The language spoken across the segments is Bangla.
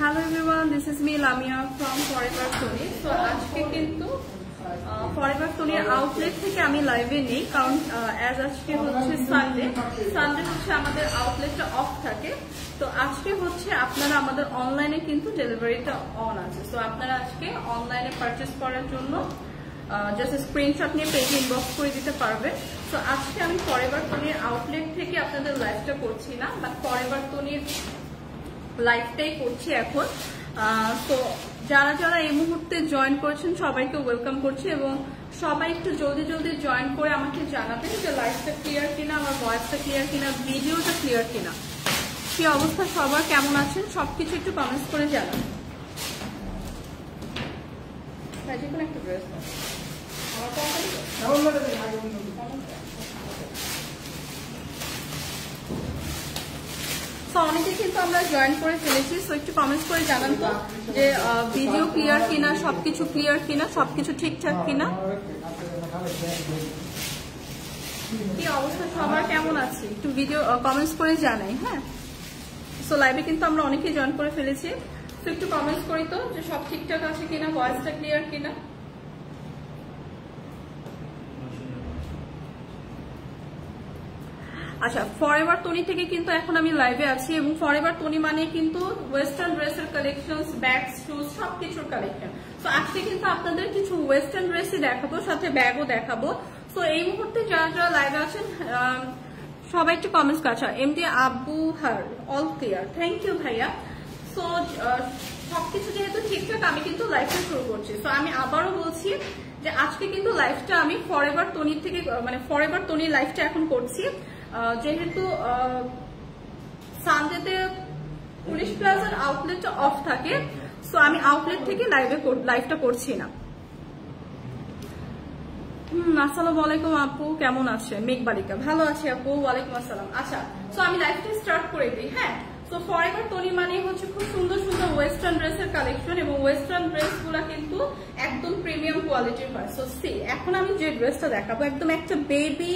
Hello everyone, this is me Lamia from Forever Tony. So আজকে কিন্তু Forever Tony আউটলেট থেকে আমি লাইভে নেই কারণ অ্যাজ আজকে হচ্ছে সানডে হচ্ছে আমাদের আউটলেটটা অফ থাকে। তো আজকে হচ্ছে আপনারা আমাদের অনলাইনে কিন্তু ডেলিভারিটা অন আছে। তো আপনারা আজকে অনলাইনে পারচেজ করার জন্য জাস্ট স্ক্রিনশট নিয়ে পেজে ইনবক্স করে দিতে পারবেন। তো আজকে আমি ফরএভার টনির আউটলেট থেকে আপনাদের লাইভটা করছি না, বাট ফরএভার টনির লাইভটাই করছি এখন। তো যারা যারা এই মুহূর্তে জয়েন করেছেন সবাইকে ওয়েলকাম করছি এবং সবাই একটু জলদি জলদি জয়েন করে আমাকে জানাবেন যে লাইভটা ক্লিয়ার কিনা, আমার ভয়েসটা ক্লিয়ার কিনা, ভিডিওটা ক্লিয়ার কিনা, কি অবস্থা, সবার কেমন আছেন সবকিছু একটু কমেন্টস করে জানাবেন। একটা ড্রেস অনেকে কিন্তু আমরা জয়েন করে ফেলেছি। সো একটু কমেন্টস করে জানান তো যে ভিডিও ক্লিয়ার কিনা, সবকিছু ক্লিয়ার কিনা, সবকিছু ঠিকঠাক কিনা, কি অবস্থা, সবার কেমন আছে একটু ভিডিও কমেন্টস করে জানাই। হ্যাঁ, সো লাইভে কিন্তু আমরা অনেকেই জয়েন করে ফেলেছি। তো একটু কমেন্টস করি তো যে সব ঠিকঠাক আছে কিনা, ভয়েসটা ক্লিয়ার কিনা। আচ্ছা, ফরএভার টনি থেকে কিন্তু এখন আমি লাইভে আছি এবং ফরএভার টনি মানে কিন্তু ওয়েস্টার্ন ড্রেসের কালেকশন, ব্যাগ, শুজ, সবকিছুর কালেকশন। তো আজকে কিন্তু আপনাদের কিছু ওয়েস্টার্ন ড্রেসই দেখাবো, সাথে ব্যাগও দেখাবো। তো এই মুহূর্তে যারা যারা লাইভে আছেন সবাই একটু কমেন্টস করছে। এমডি আবু হার অল ক্লিয়ার, থ্যাংক ইউ ভাইয়া। সো সবকিছু যেহেতু ঠিকঠাক আমি কিন্তু লাইভটা শুরু করছি। তো আমি আবারও বলছি যে আজকে কিন্তু লাইভটা আমি ফরএভার টনির থেকে মানে ফরএভার টনির লাইভটা এখন করছি, যেহেতু সানডেতে পুলিশ প্লাজার আউটলেটটা অফ থাকে। সো আমি আউটলেট থেকে লাইভটা করছি না। আসসালামু আলাইকুম আপু, কেমন আছে? মেঘবালিকা, ভালো আছি আপু, ওয়ালাইকুম আসসালাম। আচ্ছা, সো আমি লাইভটা স্টার্ট করে দিই। হ্যাঁ, তো ফরএভার টনি মানে হচ্ছে খুব সুন্দর সুন্দর ওয়েস্টার্ন ড্রেসের কালেকশন এবং ওয়েস্টার্ন ড্রেস গুলা কিন্তু একদম প্রিমিয়াম কোয়ালিটির হয়। সো সি এখন আমি যে ড্রেসটা দেখাবো একদম একটা বেবি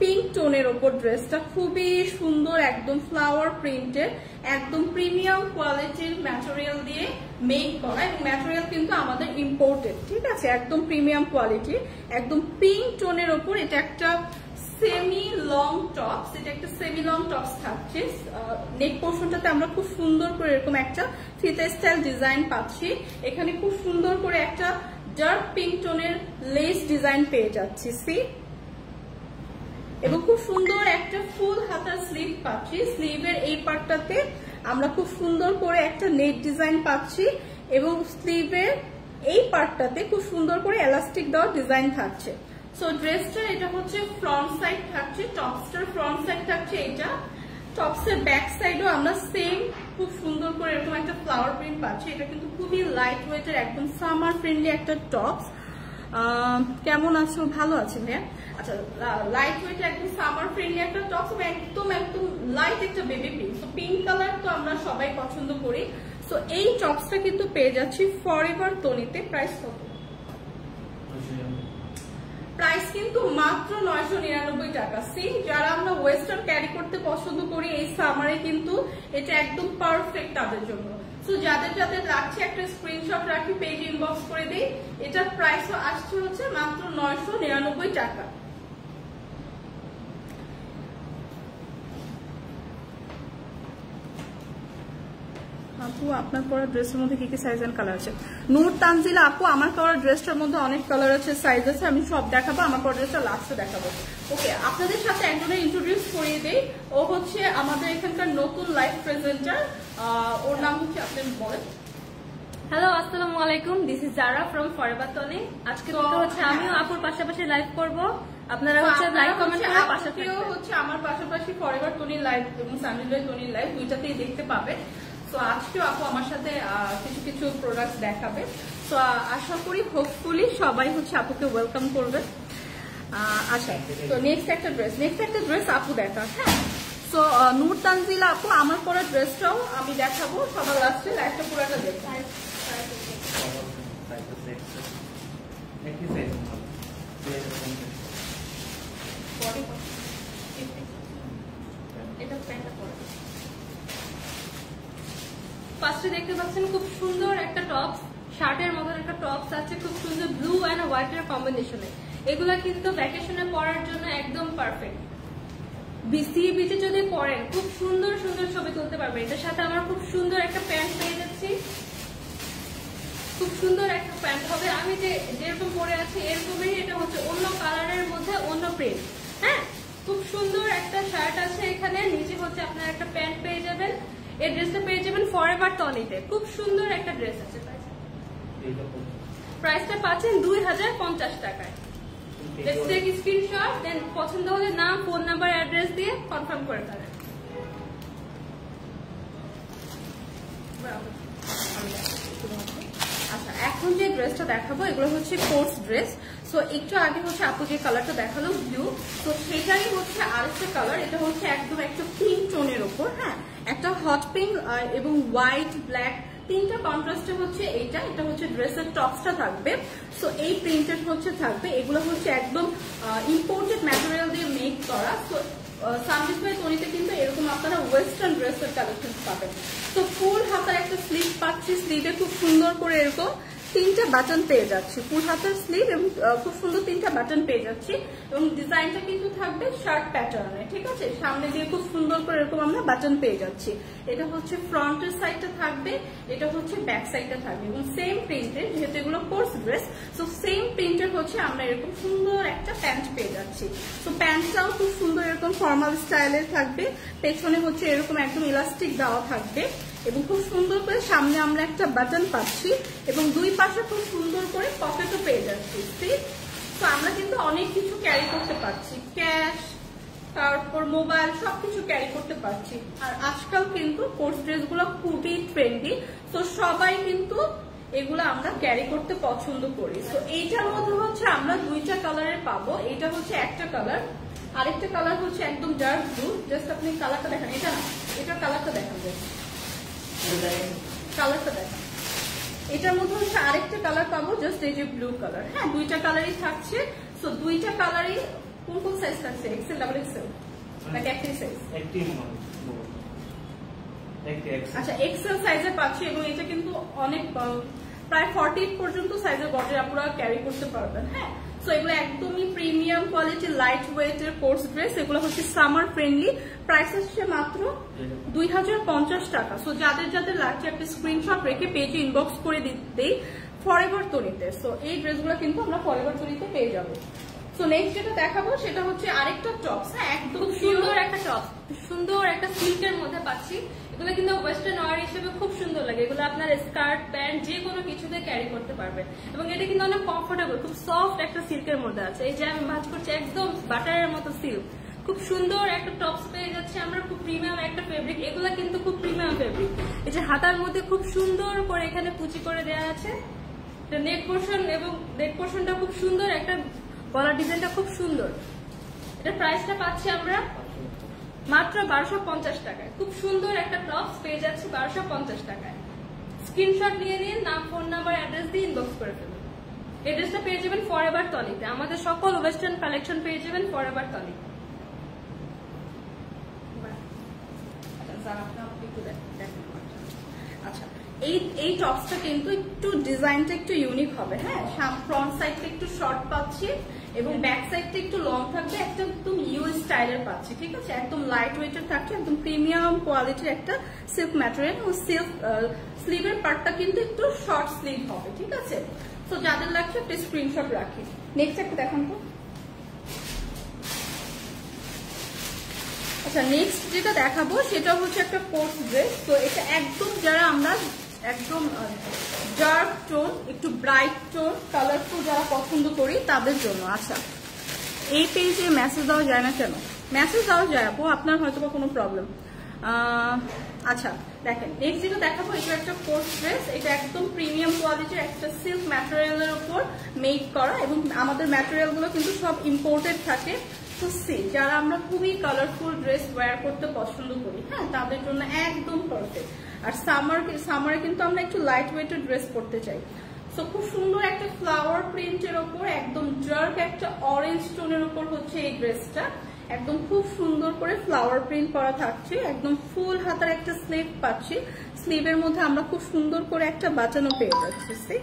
পিঙ্ক টোনের ওপর, ড্রেসটা খুবই সুন্দর, একদম ফ্লাওয়ার প্রিন্টের, একদম প্রিমিয়াম কোয়ালিটির ম্যাটেরিয়াল দিয়ে মেক করা এবং ম্যাটেরিয়াল কিন্তু আমাদের ইম্পোর্টেড, ঠিক আছে, একদম প্রিমিয়াম কোয়ালিটির, একদম পিঙ্ক টোনের ওপর। এটা একটা সেমি লং টপস, এটা একটা সেমি লং টপস থাকছে। নেক পোর্শনটাতে আমরা খুব সুন্দর করে এরকম একটা ফিতা স্টাইল ডিজাইন পাচ্ছি। এখানে খুব সুন্দর করে একটা ডার্ক পিঙ্ক টোনের লেস ডিজাইন পেয়ে যাচ্ছি সি, এবং খুব সুন্দর একটা ফুল হাতার স্লিভ পাচ্ছি। স্লিভের এই পার্টটাতে আমরা খুব সুন্দর করে একটা নেট ডিজাইন পাচ্ছি এবং স্লিভের এই পার্টটাতে খুব সুন্দর করে এলাস্টিক দেওয়া ডিজাইন থাকছে। সো ড্রেসটা এটা হচ্ছে ফ্রন্ট সাইড থাকছে, টপসটার ফ্রন্ট সাইড থাকছে এটা। টপসের ব্যাক সাইডও আমরা সেম খুব সুন্দর করে এরকম একটা ফ্লাওয়ার প্রিন্ট পাচ্ছি। এটা কিন্তু খুবই লাইট ওয়েটের, একদম সামার ফ্রেন্ডলি একটা টপস। কেমন আছো? ভালো আছি ভাইয়া। আচ্ছা, লাইট ওয়েট একদম সামার ফ্রেন্ডলি একটা টপস, একদম একদম লাইট একটা বেবি পিঙ্ক। তো পিঙ্ক কালার তো আমরা সবাই পছন্দ করি। সো এই টপসটা কিন্তু পেয়ে যাচ্ছি ফরএভার টনিতে। প্রাইস কত? প্রাইস কিন্তু মাত্র 999 টাকা। সি, যারা আমরা ওয়েস্টার্ন ক্যারি করতে পছন্দ করি এই সামারে কিন্তু এটা একদম পারফেক্ট তাদের জন্য। সো যাদের যাদের লাগছে একটা স্ক্রিনশট রাখি, পেজ ইনবক্স করে দিই। এটার প্রাইস আসছে হচ্ছে মাত্র 999 টাকা। আপু আপনার পরা ড্রেসের মধ্যে কি কি সাইজ এন্ড কালার আছে? নূর তানজিলা আপু, আমার পরা ড্রেসটার মধ্যে অনেক কালার আছে, সাইজ আছে, আমি সব দেখাবো। আমার পরা ড্রেসটা লাস্টে দেখাবো। ওকে, আপনাদের সাথে একজনের ইন্ট্রোডিউস করিয়ে দেই। ও হচ্ছে আমাদের এখানকার নতুন লাইভ প্রেজেন্টার, ওর নাম হচ্ছে, আপনি বলেন। হ্যালো, আসসালামু আলাইকুম, this is Zara from forever Tony. আজকে তো হচ্ছে আমিও আপুর পাশাপাশি লাইভ করব। আপনারা হচ্ছে লাইক কমেন্ট করে পাশাপাশি হচ্ছে আমার পাশাপাশি ফরএভার টনি লাইভ এবং সানডে টনি লাইভ দুইটাতেই দেখতে পাবে। তো আজকেও আপু আমার সাথে কিছু কিছু প্রোডাক্ট দেখাবে। তো আশা করি হোপফুলি সবাই হচ্ছে আপুকে ওয়েলকাম করবে। আচ্ছা, তো নেক্সট একটা ড্রেস আপু দেখা। হ্যাঁ, সো নূর তানজিলা আপু, আমার পরা ড্রেসটাও আমি দেখাবো সবার লাস্টে। লাইভটা পুরোটা দেখো। এটা প্যান্টটা পরে পাশে দেখতে পাচ্ছেন খুব সুন্দর একটা টপস, শার্টের মতো একটা টপস আছে, খুব সুন্দর ব্লু অ্যান্ড হোয়াইটের কম্বিনেশনে। এগুলা কিন্তু ভ্যাকেশনে পরার জন্য একদম পারফেক্ট। সি বিচে যদি পরেন খুব সুন্দর সুন্দর ছবি তুলতে পারবেন। এটার সাথে আমরা খুব সুন্দর একটা প্যান্ট পেয়ে যাচ্ছি, খুব সুন্দর একটা প্যান্ট হবে। আমি যেরকম পরে আছি এরকমই, এটা হচ্ছে অন্য কালারের মধ্যে অন্য প্রিন্ট। হ্যাঁ, খুব সুন্দর একটা শার্ট আছে এখানে, নিচে হচ্ছে আপনার একটা প্যান্ট পেয়ে যাবেন। এই ড্রেসটা পেয়ে যাবেন ফরএভার টনিতে। খুব সুন্দর একটা ড্রেস আছে। প্রাইসটা পাচ্ছেন 2050 টাকায়। লেটস টেক স্ক্রিনশট, দেন পছন্দ হলে নাম, ফোন নাম্বার, অ্যাড্রেস দিয়ে কনফার্ম করে ফেলেন। আচ্ছা, এখন যে ড্রেসটা দেখাবো এগুলো হচ্ছে কোর্স ড্রেস। সো একটু আগে হচ্ছে আপু যে কালারটা দেখালো ব্লু, তো সেটারই হচ্ছে আরেকটা কালার। এটা হচ্ছে একদম একটা পিঙ্ক টোনের ওপর, হ্যাঁ, একটা হট পিঙ্ক এবং হোয়াইট ব্ল্যাক তিনটা কন্ট্রাস্টে হচ্ছে এইটা। এটা হচ্ছে ড্রেসের টপসটা থাকবে। সো এই প্রিন্টেড হচ্ছে থাকবে। এগুলো হচ্ছে একদম ইম্পোর্টেড ম্যাটেরিয়াল দিয়ে মেক করা। সো সানজিদ ভাই তনিতে কিন্তু এরকম আপনারা ওয়েস্টার্ন ড্রেসের কালেকশন পাবেন। তো ফুল হাতার একটা স্লিভ পাচ্ছি, স্লিভে খুব সুন্দর করে এরকম তিনটা বাটন পেয়ে যাচ্ছি, ফুল হাতার স্লিভ এবং খুব সুন্দর তিনটা বাটন পেয়ে যাচ্ছি। এবং ডিজাইনটা কিন্তু থাকবে শার্ট প্যাটার্নে, ঠিক আছে, সামনে দিয়ে খুব সুন্দর করে এরকম আমরা বাটন পেয়ে যাচ্ছি। এটা হচ্ছে ফ্রন্টের সাইডটা থাকবে, এটা হচ্ছে ব্যাক সাইডটা থাকবে এবং সেম প্রিন্টের, যেহেতু এগুলো কোর্স ড্রেস, সো সেম প্রিন্টের হচ্ছে আমরা এরকম সুন্দর একটা প্যান্ট পেয়ে যাচ্ছি। তো প্যান্টটাও খুব সুন্দর এরকম ফর্মাল স্টাইলের থাকবে, পেছনে হচ্ছে এরকম একদম ইলাস্টিক দেওয়া থাকবে এবং খুব সুন্দর করে সামনে আমরা একটা বাটন পাচ্ছি এবং দুই পাশে খুব সুন্দর করে পকেটও পেয়ে যাচ্ছি। ঠিক, তো আমরা কিন্তু অনেক কিছু ক্যারি করতে পারছি, ক্যাশ, তারপর মোবাইল, সবকিছু ক্যারি করতে পারছি। আর আজকাল কিন্তু কোর্স ড্রেসগুলো খুবই ট্রেন্ডি, তো সবাই কিন্তু এগুলো আমরা ক্যারি করতে পছন্দ করি। তো এইটার মধ্যে হচ্ছে আমরা দুইটা কালারের পাবো। এটা হচ্ছে একটা কালার, আরেকটা কালার হচ্ছে একদম ডার্ক ব্লু। জাস্ট আপনি কালারটা দেখান, এটা না, এটার কালারটা দেখান, কালারটা দেখান। এটার মধ্যে হচ্ছে আরেকটা কালার পাবো, জাস্ট এই যে ব্লু কালার। হ্যাঁ, দুইটা কালারই থাকছে। সো দুইটা কালারই কোন কোন সাইজ থাকছে? এক্সেল, ডাবল এক্সেল নাকি একটাই সাইজ? আচ্ছা, এক্সেল সাইজে পাচ্ছি এবং এটা কিন্তু অনেক প্রায় 48 পর্যন্ত সাইজের বডির আপনারা ক্যারি করতে পারবেন। হ্যাঁ, সো এগুলো একদমই প্রিমিয়াম কোয়ালিটি লাইট ওয়েটের কোর্স ড্রেস। এগুলো হচ্ছে সামার ফ্রেন্ডলি। প্রাইস হচ্ছে মাত্র 2050 টাকা। সো যাদের যাদের লাগছে একটা স্ক্রিনশট রেখে পেজে ইনবক্স করে দিতেই ফরএভার তনিতে। সো এই ড্রেসগুলো কিন্তু আমরা ফরএভার তনিতে পেয়ে যাবো। সো নেক্সট যেটা দেখাবো সেটা হচ্ছে আরেকটা টপস। হ্যাঁ, একদম সুন্দর একটা টপস, সুন্দর একটা সিল্কের মধ্যে পাচ্ছি। এগুলো কিন্তু ওয়েস্টার্ন ওয়্যার হিসেবে খুব সুন্দর লাগে। এগুলো আপনার স্কার্ট, প্যান্ট যে কোনো কিছুতে ক্যারি করতে পারবেন এবং এটা কিন্তু অনেক কমফোর্টেবল, খুব সফট একটা সিল্কের মধ্যে আছে। এই যে আমি ভাঁজ করছি, একদম বাটারের মতো সিল্ক। খুব সুন্দর একটা টপস পেয়ে যাচ্ছে আমরা, খুব প্রিমিয়াম একটা ফেব্রিক। এগুলো কিন্তু খুব প্রিমিয়াম ফেব্রিক। এই যে হাতার মধ্যে খুব সুন্দর করে এখানে কুচি করে দেওয়া আছে। নেক পোর্শন এবং নেক পোর্শনটা খুব সুন্দর, একটা গলার ডিজাইনটা খুব সুন্দর। এটা প্রাইসটা পাচ্ছি আমরা মাত্র 1250 টাকায়। খুব সুন্দর একটা টপস পেয়ে যাচ্ছে 1250 টাকায়। স্ক্রিনশট নিয়ে নিন, নাম, ফোন নাম্বার, অ্যাড্রেস দিয়ে ইনবক্স করে ফেলুন। এড্রেসটা পেয়ে যাবেন ফরএভার টনিতে। আমাদের সকল ওয়েস্টার্ন কালেকশন পেয়ে যাবেন ফরএভার টনি। আচ্ছা, এই টপসটা কিন্তু একটু ডিজাইনটা একটু ইউনিক হবে। হ্যাঁ, ফ্রন্ট সাইডটা একটু শর্ট পাচ্ছি এবং ব্যাক সাইডটা একটু লং থাকবে, একটা একদম ইউ স্টাইলের পাচ্ছি। ঠিক আছে, একদম লাইট ওয়েটের থাকছে, একদম প্রিমিয়াম কোয়ালিটির একটা সিল্ক ম্যাটেরিয়াল ও সিল্ক। স্লিভের পার্টটা কিন্তু একটু শর্ট স্লিভ হবে। ঠিক আছে, তো যাদের লাগছে একটা স্ক্রিনশট রাখি। নেক্সট একটা দেখান তো। আচ্ছা, নেক্সট যেটা দেখাবো সেটা হচ্ছে একটা কোর্স ড্রেস। তো এটা একদম যারা আমরা একদম ডার্ক টোন, একটু ব্রাইট টোন, কালারফুল যারা পছন্দ করি তাদের জন্য। আচ্ছা, এই পেজে মেসেজ দেওয়া যায় না কেন? মেসেজ দেওয়া যায় আপু, আপনার হয়তো বা কোনো প্রবলেম। আচ্ছা, দেখেন নেক্সট যেটা দেখাবো, এটা একটা কোর্স ড্রেস। এটা একদম প্রিমিয়াম কোয়ালিটির একটা সিল্ক ম্যাটেরিয়ালের উপর মেক করা এবং আমাদের ম্যাটেরিয়ালগুলো কিন্তু সব ইম্পোর্টেড থাকে। তো যারা আমরা খুবই কালারফুল ড্রেস ওয়্যার করতে পছন্দ করি, হ্যাঁ, তাদের জন্য একদম পারফেক্ট। আর সামারে কিন্তু আমরা একটু লাইট ওয়েটের ড্রেস পরতে চাই। সো খুব সুন্দর একটা ফ্লাওয়ার প্রিন্টের ওপর একদম ডার্ক একটা অরেঞ্জ টোনের উপর হচ্ছে এই ড্রেসটা একদম খুব সুন্দর করে ফ্লাওয়ার প্রিন্ট করা থাকছে, একদম ফুল হাতার একটা স্লিভ পাচ্ছি। স্লিভের মধ্যে আমরা খুব সুন্দর করে একটা বাঁচানো পেয়ে যাচ্ছি।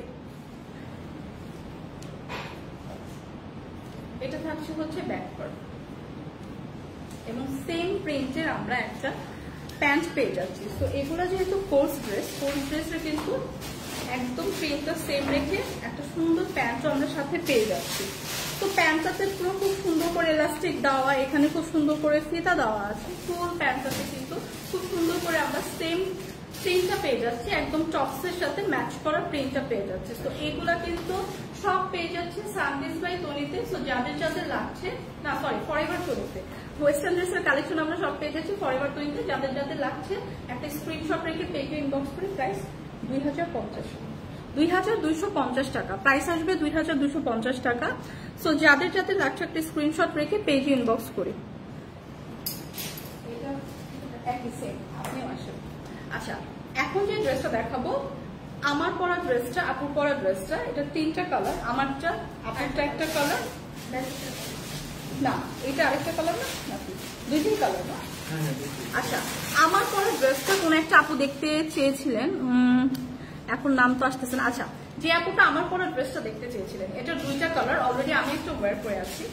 এটা থাকছে হচ্ছে ব্যাক পার্ট এবং সেম প্রিন্টের আমরা একটা প্যান্ট পেয়ে যাচ্ছি। তো এগুলো যেহেতু কোর্স ড্রেসের কিন্তু একদম প্রিন্টটা সেম রেখে একটা সুন্দর প্যান্টও আমরা সাথে পেয়ে যাচ্ছি। তো প্যান্টটাতে পুরো খুব সুন্দর করে ইলাস্টিক দেওয়া, এখানে খুব সুন্দর করে ফিতা দেওয়া আছে। ফুল প্যান্টটাতে কিন্তু খুব সুন্দর করে আমরা সেম প্রিন্টটা পেয়ে যাচ্ছি, একদম টপসের সাথে ম্যাচ করা প্রিন্টটা পেয়ে যাচ্ছে। তো এগুলা কিন্তু সব পেয়ে যাচ্ছে সানডেজ বাই তনিতে। সো যাদের যাদের লাগছে, না সরি ফরএভার তনিতে, ওয়েস্টার্ন ড্রেসের কালেকশন আমরা সব পেয়ে যাচ্ছি ফরএভার তনিতে। যাদের যাদের লাগছে একটা স্ক্রিনশট রেখে পেজে ইনবক্স করে। প্রাইস 2250 টাকা, প্রাইস আসবে 2250 টাকা। সো যাদের যাদের লাগছে একটা স্ক্রিনশট রেখে পেজে ইনবক্স করে। এটা একই সেম, আপনিও আসেন। আচ্ছা, এখন যে ড্রেসটা দেখাবো, আমার পরা ড্রেসটা, আপুর পরা ড্রেসটা, এটা 3টা কালার। আমারটা, আপুরটা একটা কালার, না এটা আরেকটা কালার না, নাকি 2-3 কালার না? আচ্ছা, আমার পরা ড্রেসটা কোন একটা আপু দেখতে চেয়েছিলেন, এখন নাম তো আসতেছে না। আচ্ছা, যে আপুটা আমার পরা ড্রেসটা দেখতে চেয়েছিলেন, এটা 2টা কালার। অলরেডি আমি একটা ওয়্যার করে আছি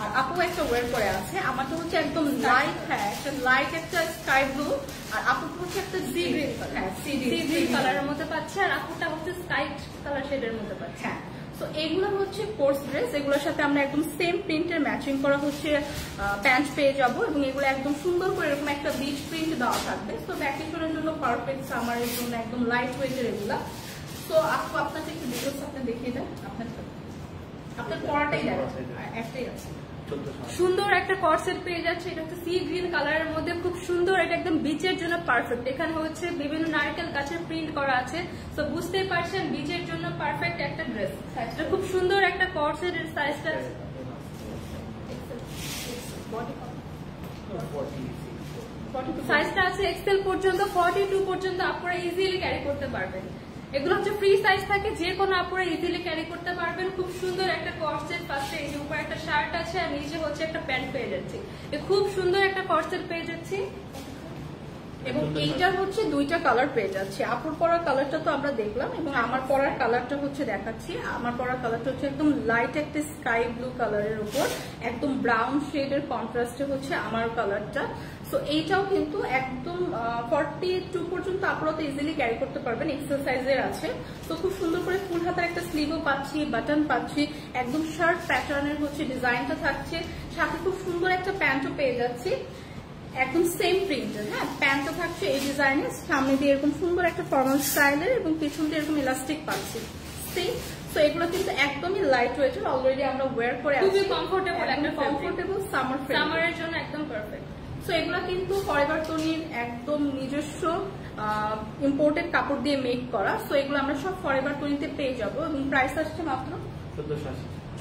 আর আপু একটা ওয়্যার করে আছে। আমারটা হচ্ছে একদম লাইট, হ্যাঁ একটা লাইট একটা স্কাই ব্লু, আর আপুর হচ্ছে একটা সি গ্রিন কালার, হ্যাঁ সি গ্রিন কালারের মধ্যে পাচ্ছে, আর আপুটা হচ্ছে স্কাই কালার শেডের মধ্যে পাচ্ছে। হ্যাঁ, তো এগুলো হচ্ছে কোর্স ড্রেস, এগুলোর সাথে আমরা একদম সেম প্রিন্টের ম্যাচিং করা হচ্ছে প্যান্ট পেয়ে যাবো এবং এগুলো একদম সুন্দর করে এরকম একটা বিচ প্রিন্ট দেওয়া থাকবে। তো ভ্যাকেশনের জন্য পারফেক্ট, সামারের জন্য একদম লাইট ওয়েটের এগুলা। তো আপু আপনাকে একটু ডিটেলস আপনি দেখিয়ে দেন, আপনার পড়াটাই দেখা একটাই আছে। সুন্দর একটা কর্সেট পেয়ে যাচ্ছে, এটা হচ্ছে সি গ্রিন কালারের মধ্যে, খুব সুন্দর, এটা একদম বিচের জন্য পারফেক্ট। এখানে হচ্ছে বিভিন্ন নারকেল গাছের প্রিন্ট করা আছে, তো বুঝতেই পারছেন বিচের জন্য পারফেক্ট একটা ড্রেস। এটা খুব সুন্দর একটা কর্সেট, সাইজটা সাইজটা আছে এক্সেল পর্যন্ত, 42 পর্যন্ত আপনারা ইজিলি ক্যারি করতে পারবেন। এগুলো হচ্ছে ফ্রি সাইজ থাকে, যে কোনো আপনারা ইজিলি ক্যারি করতে পারবেন। খুব সুন্দর একটা কর্সেট পাচ্ছে, এই যে উপরে একটা শার্ট আছে আর নিচে হচ্ছে একটা প্যান্ট পেয়ে যাচ্ছি। খুব সুন্দর একটা কর্সেট পেয়ে যাচ্ছি এবং এইটার হচ্ছে 2টা কালার পেয়ে যাচ্ছে। আপুর পরার কালারটা তো আমরা দেখলাম এবং আমার পরার কালারটা হচ্ছে দেখাচ্ছি। আমার পরার কালারটা হচ্ছে একদম লাইট একটা স্কাই ব্লু কালারের উপর একদম ব্রাউন শেডের কন্ট্রাস্টে হচ্ছে আমার কালারটা। সো এইটাও কিন্তু একদম 42 পর্যন্ত আপনারা তো ইজিলি ক্যারি করতে পারবেন, এক্সেল সাইজের আছে। তো খুব সুন্দর করে ফুল হাতার একটা স্লিভও পাচ্ছি, বাটন পাচ্ছি, একদম শার্ট প্যাটার্নের হচ্ছে ডিজাইনটা থাকছে, সাথে খুব সুন্দর একটা প্যান্টও পেয়ে যাচ্ছি একদম সেম প্রিন্টের। হ্যাঁ, প্যান্টটা থাকছে এই ডিজাইনের, সামনে দিয়ে এরকম সুন্দর একটা ফর্মাল স্টাইলের এবং পেছন দিয়ে এরকম ইলাস্টিক পাচ্ছি সেম। তো এগুলো কিন্তু একদমই লাইট ওয়েটের, অলরেডি আমরা ওয়্যার করে আছি, খুবই কমফোর্টেবল, একটা কমফোর্টেবল সামারের জন্য একদম পারফেক্ট। সো এগুলো কিন্তু ফরএভার তনির একদম নিজস্ব ইম্পোর্টেড কাপড় দিয়ে মেক করা। সো এগুলো আমরা সব ফরএভার তনিতে পেয়ে যাবো এবং প্রাইস আসছে মাত্র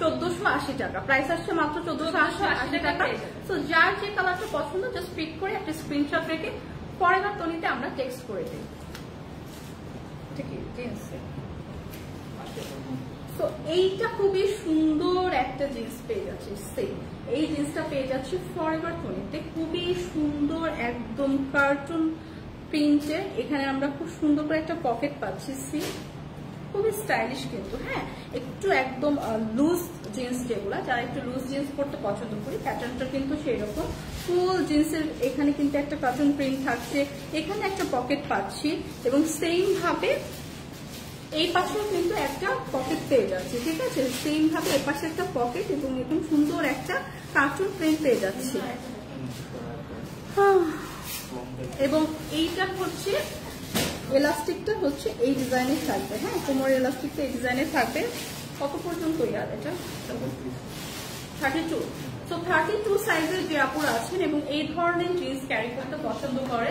1480 টাকা। প্রাইস আসছে মাত্র 1480 টাকা। সো যার যে কালারটা পছন্দ জাস্ট পিক করে একটা স্ক্রিনশট রেখে ফরএভার তনিতে আমরা টেক্সট করে দিই। ঠিক আছে, তো এইটা খুবই সুন্দর একটা জিন্স পেয়ে যাচ্ছে, সেম এই জিন্সটা পেয়ে যাচ্ছে ফরএভার তনিতে, খুবই সুন্দর একদম কার্টুন প্রিন্টের। এখানে আমরা খুব সুন্দর করে একটা পকেট পাচ্ছি, খুবই স্টাইলিশ কিন্তু। হ্যাঁ, একটু একদম লুজ জিন্স, যেগুলা যারা একটু লুজ জিন্স পরতে পছন্দ করি, প্যাটার্নটা কিন্তু সেই রকম। ফুল জিন্সের এখানে কিন্তু একটা কার্টুন প্রিন্ট থাকছে, এখানে একটা পকেট পাচ্ছি এবং সেম ভাবে এই পাশেও কিন্তু একটা পকেট পেয়ে যাচ্ছে। ঠিক আছে, সেম ভাবে এই পাশে একটা পকেট এবং এরকম সুন্দর একটা কার্টুন প্রিন্ট পেয়ে যাচ্ছে। এবং এইটা হচ্ছে এলাস্টিকটা হচ্ছে এই ডিজাইনের থাকবে। হ্যাঁ, কোমরের এলাস্টিকটা এই ডিজাইনের থাকবে। কত পর্যন্ত ইয়ার এটা? 32। তো 32 সাইজের যে আপুরা আছেন এবং এই ধরনের জিন্স ক্যারি করতে পছন্দ করে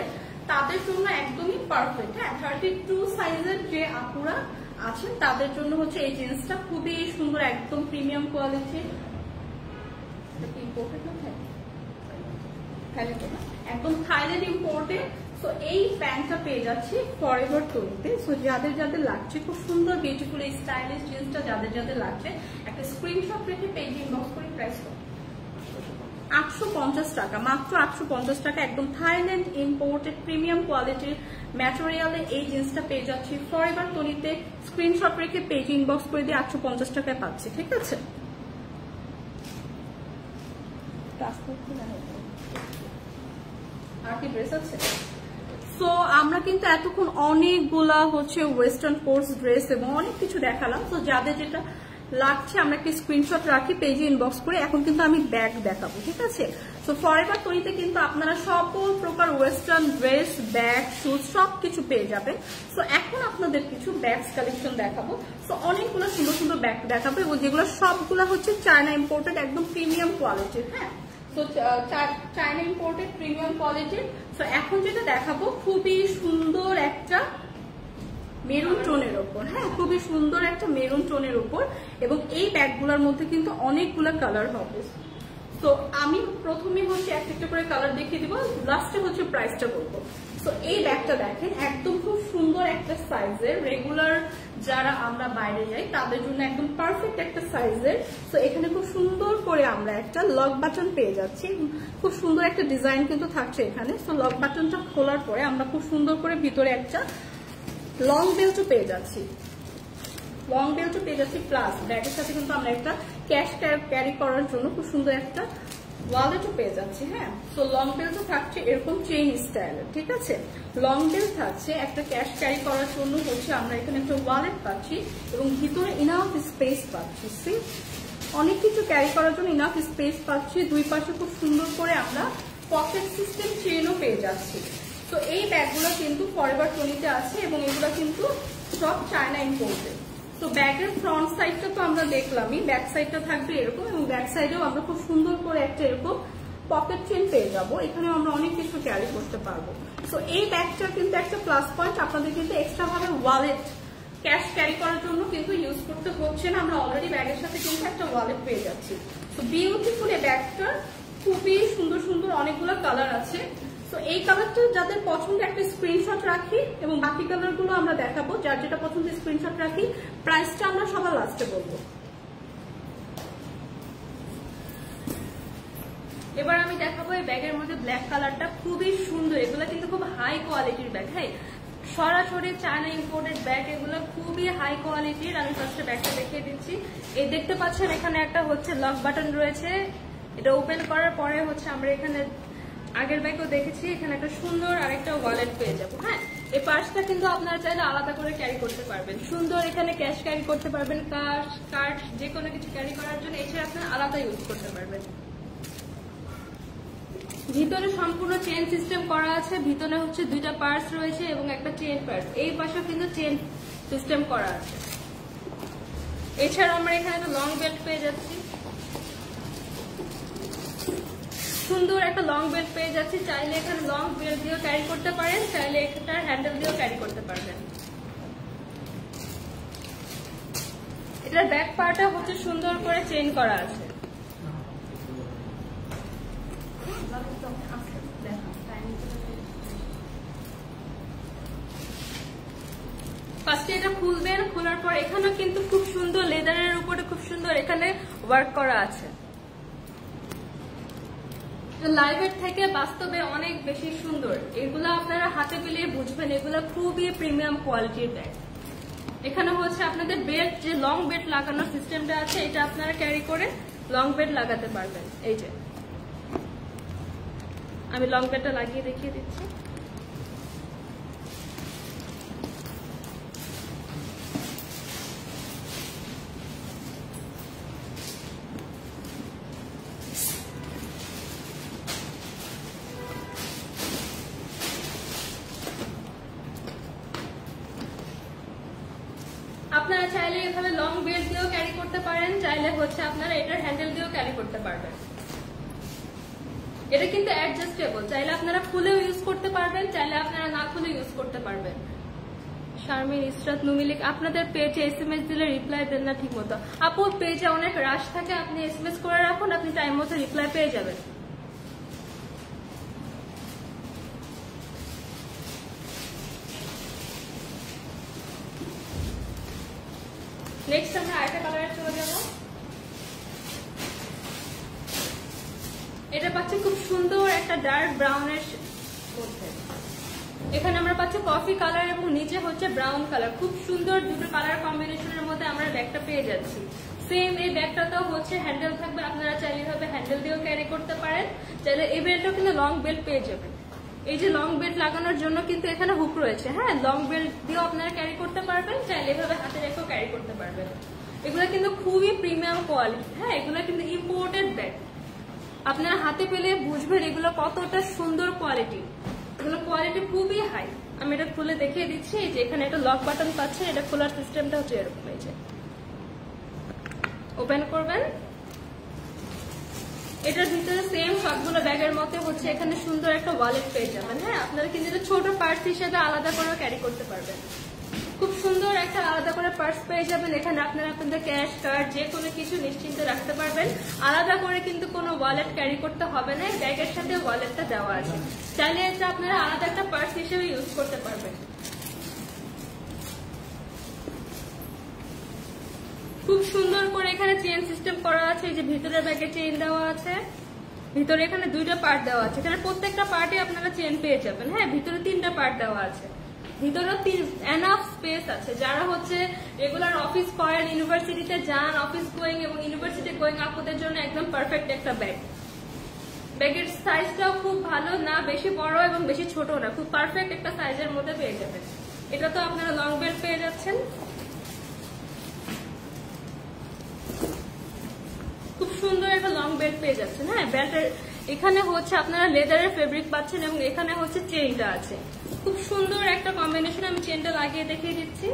তাদের জন্য একদমই পারফেক্ট। হ্যাঁ, 32 সাইজের যে আপুরা আছেন তাদের জন্য হচ্ছে এই জিন্সটা খুবই সুন্দর, একদম প্রিমিয়াম কোয়ালিটির। একদম থাইল্যান্ড ইম্পোর্টেড। সো এই প্যান্টটা পেয়ে যাচ্ছি ফরএভার তনিতে। সো যাদের যাদের লাগছে খুব সুন্দর বিউটিফুল এই স্টাইলিশ জিন্সটা যাদের যাদের লাগছে একটা স্ক্রিনশট রেখে পেজে ইনবক্স করে প্রাইস 850 টাকা, মাত্র 850 টাকা। একদম থাইল্যান্ড ইম্পোর্টেড প্রিমিয়াম কোয়ালিটির ম্যাটেরিয়ালে এই জিন্সটা পেয়ে যাচ্ছি ফরএভার তনিতে। স্ক্রিনশট রেখে পেজ ইনবক্স করে দিয়ে 850 টাকায় পাচ্ছি, ঠিক আছে? আর কি ড্রেস আছে? সো আমরা কিন্তু এতক্ষণ অনেকগুলা হচ্ছে ওয়েস্টার্ন কোর্স ড্রেস এবং অনেক কিছু দেখালাম। তো যাদের যেটা লাগছে আমরা একটি স্ক্রিনশট রাখি, পেজে ইনবক্স করে। এখন কিন্তু আমি ব্যাগ দেখাবো, ঠিক আছে? তো ফরএভার তনিতে কিন্তু আপনারা সকল প্রকার ওয়েস্টার্ন ড্রেস, ব্যাগ, শুজ সবকিছু পেয়ে যাবেন। সো এখন আপনাদের কিছু ব্যাগস কালেকশন দেখাবো। সো অনেকগুলো সুন্দর সুন্দর ব্যাগ দেখাবো এবং যেগুলো সবগুলো হচ্ছে চায়না ইম্পোর্টেড, একদম প্রিমিয়াম কোয়ালিটির। হ্যাঁ, তো চায়না ইম্পোর্টেড প্রিমিয়াম কোয়ালিটির। তো এখন যেটা দেখাবো খুবই সুন্দর একটা মেরুন টোনের ওপর। হ্যাঁ, খুবই সুন্দর একটা মেরুন টোনের ওপর এবং এই ব্যাগগুলোর মধ্যে কিন্তু অনেকগুলো কালার হবে। তো আমি প্রথমে হচ্ছে একটা করে কালার দেখিয়ে দিব, লাস্টে হচ্ছে প্রাইসটা বলবো। তো এই ব্যাগটা দেখেন, একদম খুব সুন্দর একটা সাইজের, রেগুলার যারা আমরা বাইরে যাই তাদের জন্য একদম পারফেক্ট একটা সাইজের। তো এখানে খুব সুন্দর করে আমরা একটা লক বাটন পেয়ে যাচ্ছি, খুব সুন্দর একটা ডিজাইন কিন্তু থাকছে এখানে। তো লক বাটনটা খোলার পরে আমরা খুব সুন্দর করে ভিতরে একটা লং বেল্টও পেয়ে যাচ্ছি, লং বেল্টও পেয়ে যাচ্ছি। প্লাস ব্যাগের সাথে কিন্তু আমরা একটা ক্যাশ ক্যারি করার জন্য খুব সুন্দর একটা ওয়ালেটও পেয়ে যাচ্ছি। হ্যাঁ, তো লং বেল্টও থাকছে এরকম চেইন স্টাইলের, ঠিক আছে? লং বেল্ট থাকছে, একটা ক্যাশ ক্যারি করার জন্য হচ্ছে আমরা এখানে একটা ওয়ালেট পাচ্ছি এবং ভিতরে ইনাফ স্পেস পাচ্ছি। অনেক কিছু ক্যারি করার জন্য ইনাফ স্পেস পাচ্ছি। দুই পাশে খুব সুন্দর করে আমরা পকেট সিস্টেম চেইনও পেয়ে যাচ্ছি। তো এই ব্যাগগুলো কিন্তু ফরএভার তনিতে আছে এবং এগুলো কিন্তু সব চায়না ইম্পোর্টেড। তো ব্যাগের ফ্রন্ট সাইডটা তো আমরা দেখলামই, ব্যাক সাইডটা থাকবে এরকম এবং ব্যাক সাইডেও আমরা খুব সুন্দর করে একটা এরকম পকেট চেইন পেয়ে যাবো। এখানেও আমরা অনেক কিছু ক্যারি করতে পারবো। তো এই ব্যাগটা কিন্তু একটা প্লাস পয়েন্ট, আপনাদের কিন্তু এক্সট্রা ভাবে ওয়ালেট ক্যাশ ক্যারি করার জন্য কিন্তু ইউজ করতে হচ্ছে না, আমরা অলরেডি ব্যাগের সাথে কিন্তু একটা ওয়ালেট পেয়ে যাচ্ছি। তো বিউটিফুল এই ব্যাগটা, খুবই সুন্দর সুন্দর অনেকগুলো কালার আছে। তো এই কালারটা যাদের পছন্দ একটা স্ক্রিনশট রাখি এবং বাকি কালারগুলো আমরা দেখাবো, যার যেটা পছন্দ স্ক্রিনশট রাখি। প্রাইসটা আমরা সবার লাস্টে বলবো। এবার আমি দেখাবো এই ব্যাগের মধ্যে ব্ল্যাক কালারটা, খুবই সুন্দর। এগুলো কিন্তু খুব হাই কোয়ালিটির ব্যাগ। হ্যাঁ, সরাসরি চায়না ইম্পোর্টেড ব্যাগ, এগুলো খুবই হাই কোয়ালিটির। আমি ফার্স্টে ব্যাগটা দেখিয়ে দিচ্ছি। এই দেখতে পাচ্ছেন এখানে একটা হচ্ছে লক বাটন রয়েছে, এটা ওপেন করার পরে হচ্ছে আমরা এখানে আগের ব্যাগও দেখেছি, এখানে একটা সুন্দর আরেকটা ওয়ালেট পেয়ে যাবো। হ্যাঁ, এই পার্সটা কিন্তু আপনারা চাইলে আলাদা করে ক্যারি করতে পারবেন। সুন্দর এখানে ক্যাশ ক্যারি করতে পারবেন, কার্ড যে কোনো কিছু ক্যারি করার জন্য এছাড়া আপনারা আলাদা ইউজ করতে পারবেন। ভিতরে সম্পূর্ণ চেন সিস্টেম করা আছে, ভিতরে হচ্ছে দুইটা পার্স রয়েছে এবং একটা চেন পার্স, এই পাশে কিন্তু চেন সিস্টেম করা আছে। এছাড়া আমরা এখানে একটা লং বেল্ট পেয়ে যাচ্ছি, সুন্দর একটা লং বেল্ট পেয়ে যাচ্ছি। চাইলে এখানে লং বেল্ট দিয়েও ক্যারি করতে পারেন, চাইলে এখানটার হ্যান্ডেল দিয়েও ক্যারি করতে পারবেন। এটার ব্যাক পার্টটা হচ্ছে সুন্দর করে চেইন করা আছে। ফার্স্টে এটা খুলবেন, খোলার পর এখানে কিন্তু খুব সুন্দর লেদারের উপরে খুব সুন্দর এখানে ওয়ার্ক করা আছে। লাইভের থেকে বাস্তবে অনেক বেশি সুন্দর। এগুলো আপনারা হাতে পেলে বুঝবেন, এগুলো খুবই প্রিমিয়াম কোয়ালিটির ব্যাগ। এখানে হচ্ছে আপনাদের বেল্ট, যে লং বেল্ট লাগানোর সিস্টেমটা আছে, এটা আপনারা ক্যারি করে লং বেল্ট লাগাতে পারবেন। এই যে আমি লং বেল্টটা লাগিয়ে দেখিয়ে দিচ্ছি। আপনারা চাইলে এভাবে লং বেল্ট দিয়েও ক্যারি করতে পারেন, চাইলে হচ্ছে আপনারা এটার হ্যান্ডেল দিয়েও ক্যারি করতে পারবেন। এটা কিন্তু অ্যাডজাস্টেবল, চাইলে আপনারা খুলেও ইউজ করতে পারবেন, চাইলে আপনারা না খুলে ইউজ করতে পারবেন। শারমিন, ইসরাত, নুমিলিক, আপনাদের পেজে এসএমএস দিলে রিপ্লাই দেন না ঠিক মতো। আপু, পেজে অনেক রাশ থাকে, আপনি এসএমএস করে রাখুন, আপনি টাইম মতো রিপ্লাই পেয়ে যাবেন। নেক্সট আমরা আরেকটা কালারে চলে যাব। এটা পাচ্ছি খুব সুন্দর একটা ডার্ক ব্রাউনের মধ্যে। এখানে আমরা পাচ্ছি কফি কালার এবং নিচে হচ্ছে ব্রাউন কালার। খুব সুন্দর দুটো কালার কম্বিনেশনের মধ্যে আমরা ব্যাগটা পেয়ে যাচ্ছি। সেম এই ব্যাগটাতেও হচ্ছে হ্যান্ডেল থাকবে, আপনারা চাইলে এভাবে হ্যান্ডেল দিয়েও ক্যারি করতে পারেন। চাইলে এই বেল্টটাও কিন্তু লং বেল্ট পেয়ে যাবেন। এই যে লং বেল্ট লাগানোর জন্য কিন্তু এখানে হুক রয়েছে। হ্যাঁ, লং বেল্ট দিয়েও আপনারা ক্যারি করতে পারবেন, চাইলে এভাবে হাতে রেখেও ক্যারি করতে পারবেন। এগুলো কিন্তু খুবই প্রিমিয়াম কোয়ালিটি। হ্যাঁ, এগুলো কিন্তু ইম্পোর্টেড ব্যাগ। আপনারা হাতে পেলে বুঝবেন এগুলো কতটা সুন্দর কোয়ালিটি। এগুলো কোয়ালিটি খুবই হাই। আমি এটা খুলে দেখিয়ে দিচ্ছি যে এখানে একটা লক বাটন পাচ্ছেন। এটা খোলার সিস্টেমটা হচ্ছে এরকম। এই যে ওপেন করবেন, এটার ভিতরে সেম সবগুলো ব্যাগের মতো হচ্ছে এখানে সুন্দর একটা ওয়ালেট পেয়ে যাবেন। হ্যাঁ, আপনারা কিন্তু এটা ছোট পার্স হিসেবে আলাদা করে ক্যারি করতে পারবেন। খুব সুন্দর একটা আলাদা করে পার্স পেয়ে যাবেন। এখানে আপনারা আপনাদের ক্যাশ কার্ড যে কোনো কিছু নিশ্চিন্তে রাখতে পারবেন। আলাদা করে কিন্তু কোনো ওয়ালেট ক্যারি করতে হবে না, ব্যাগের সাথে ওয়ালেটটা দেওয়া আছে। চাইলে এটা আপনারা আলাদা একটা পার্স হিসেবে ইউজ করতে পারবেন। খুব সুন্দর করে এখানে চেইন সিস্টেম করা আছে। এই যে ভিতরে ব্যাগে চেইন দেওয়া আছে, ভিতরে এখানে দুইটা পার্ট দেওয়া আছে। এখানে প্রত্যেকটা পার্টে আপনারা চেইন পেয়ে যাবেন। হ্যাঁ, ভিতরে 3টা পার্ট দেওয়া আছে। ভিতরে এনাফ স্পেস আছে। যারা হচ্ছে রেগুলার অফিস করেন, ইউনিভার্সিটিতে যান, অফিস গোয়িং এবং ইউনিভার্সিটি গোয়িং আপুদের জন্য একদম পারফেক্ট একটা ব্যাগ। ব্যাগের সাইজটাও খুব ভালো না, বেশি বড় এবং বেশি ছোট না, খুব পারফেক্ট একটা সাইজের মধ্যে পেয়ে যাবেন। এটা তো আপনারা লং বেল্ট পেয়ে যাচ্ছেন। খুব সুন্দর একটা লং বেল্ট পেয়ে যাচ্ছেন। হ্যাঁ, বেল্টের এখানে হচ্ছে আপনারা লেদারের ফেব্রিক পাচ্ছেন এবং এখানে হচ্ছে চেইনটা আছে। খুব সুন্দর একটা কম্বিনেশন। আমি চেইনটা লাগিয়ে দেখিয়ে দিচ্ছি।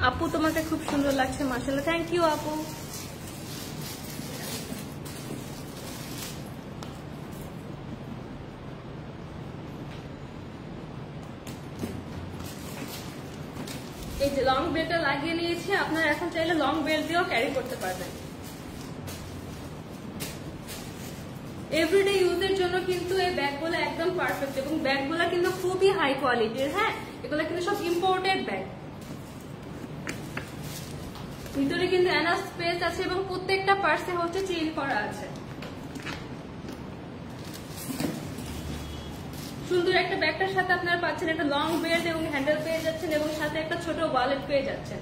আপু তোমাকে খুব সুন্দর লাগছে, মাশাআল্লাহ। থ্যাংক ইউ আপু। এই যে লং বেল্টটা লাগিয়ে নিয়েছি, আপনারা এখন চাইলে লং বেল্ট দিয়েও ক্যারি করতে পারবেন। এভরিডে ইউজের জন্য কিন্তু এই ব্যাগগুলো একদম পারফেক্ট এবং ব্যাগগুলো কিন্তু খুবই হাই কোয়ালিটির। হ্যাঁ, এগুলো কিন্তু সব ইম্পোর্টেড ব্যাগ। ভিতরে কিন্তু এনাফ স্পেস আছে এবং প্রত্যেকটা পার্সে হচ্ছে চেইন করা আছে। সুন্দর একটা ব্যাগটার সাথে আপনারা পাচ্ছেন একটা লং বেল্ট এবং হ্যান্ডেল পেয়ে যাচ্ছেন এবং সাথে একটা ছোট ওয়ালেট পেয়ে যাচ্ছেন।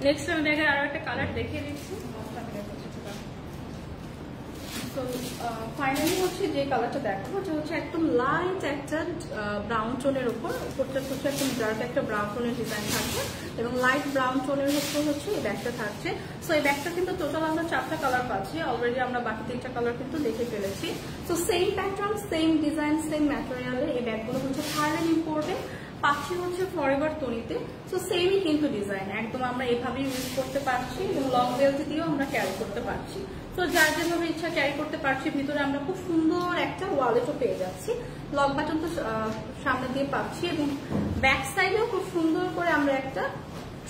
নেক্সট আমি ব্যাগের আরো একটা কালার দেখিয়ে দিচ্ছি। তো ফাইনালি হচ্ছে যে কালারটা দেখাবো হচ্ছে একদম লাইট একটা ব্রাউন টোনের উপর, উপরটা হচ্ছে একদম ডার্ক একটা ব্রাউন টোনের ডিজাইন থাকবে এবং লাইট ব্রাউন টোনের উপর হচ্ছে এই ব্যাগটা থাকছে। সো এই ব্যাগটা কিন্তু টোটাল আমরা 4টা কালার পাচ্ছি। অলরেডি আমরা বাকি 3টা কালার কিন্তু দেখে ফেলেছি। তো same pattern, same design, same ম্যাটেরিয়ালে এই ব্যাগগুলো হচ্ছে থাইল্যান্ড ইম্পোর্টেড পাচ্ছি হচ্ছে ফরএভার তনিতে। সো সেমই কিন্তু ডিজাইন একদম আমরা এভাবেই ইউজ করতে পারছি এবং লং বেল্ট দিয়েও আমরা ক্যারি করতে পারছি। তো যার যেভাবে ইচ্ছা ক্যারি করতে পারছি। ভিতরে আমরা খুব সুন্দর একটা ওয়ালেটও পেয়ে যাচ্ছি। লক বাটন তো সামনে দিয়ে পাচ্ছি এবং ব্যাক সাইডেও খুব সুন্দর করে আমরা একটা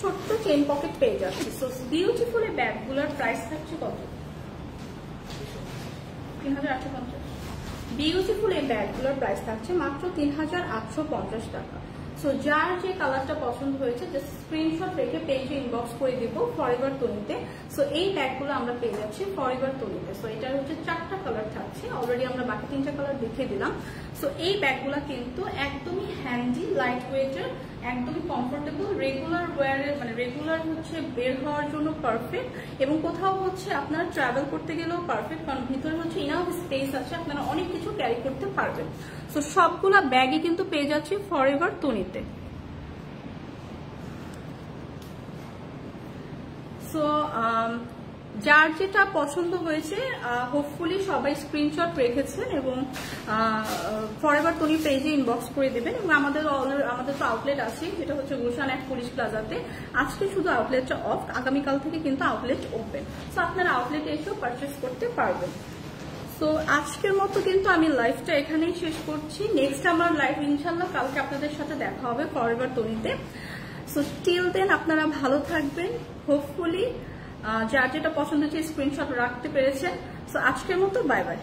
ছোট্ট চেইন পকেট পেয়ে যাচ্ছি। সো বিউটিফুল এই ব্যাগগুলোর প্রাইস থাকছে কত? 3850। বিউটিফুল এই ব্যাগগুলোর প্রাইস থাকছে মাত্র 3850 টাকা। সো যার যে কালারটা পছন্দ হয়েছে জাস্ট স্ক্রিনশট রেখে পেজে ইনবক্স করে দিব ফরএভার তনিতে। সো এই ব্যাগগুলো আমরা পেয়ে যাচ্ছি ফরএভার তনিতে। সো এটার হচ্ছে 4টা কালার থাকছে। অলরেডি আমরা বাকি 3টা কালার দেখিয়ে দিলাম। সো এই ব্যাগগুলো কিন্তু একদমই হ্যান্ডি, লাইট ওয়েটের, একদমই কমফোর্টেবল, রেগুলার ওয়ারের মানে রেগুলার হচ্ছে বের হওয়ার জন্য পারফেক্ট এবং কোথাও হচ্ছে আপনারা ট্রাভেল করতে গেলেও পারফেক্ট, কারণ ভিতরে হচ্ছে ইনাফ স্পেস আছে, আপনারা অনেক কিছু ক্যারি করতে পারবেন। সো সবগুলা ব্যাগই কিন্তু পেয়ে যাচ্ছি ফরএভার তনিতে। সো যার যেটা পছন্দ হয়েছে হোপফুলি সবাই স্ক্রিনশট রেখেছেন এবং ফরএভার তনি পেজে ইনবক্স করে দেবেন। এবং আমাদের তো আউটলেট আছে, যেটা হচ্ছে গুলশান এক পুলিশ প্লাজাতে। আজকে শুধু আউটলেটটা অফ, আগামীকাল থেকে কিন্তু আউটলেট ওপেন। সো আপনারা আউটলেটে এসেও পারচেস করতে পারবেন। তো আজকের মতো কিন্তু আমি লাইভটা এখানেই শেষ করছি। নেক্সট আমার লাইভ ইনশাল্লাহ কালকে আপনাদের সাথে দেখা হবে ফরএভার তনিতে। সো টিল দেন আপনারা ভালো থাকবেন। হোপফুলি যার যেটা পছন্দ হচ্ছে স্ক্রিনশট রাখতে পেরেছেন। সো আজকের মতো বাই বাই।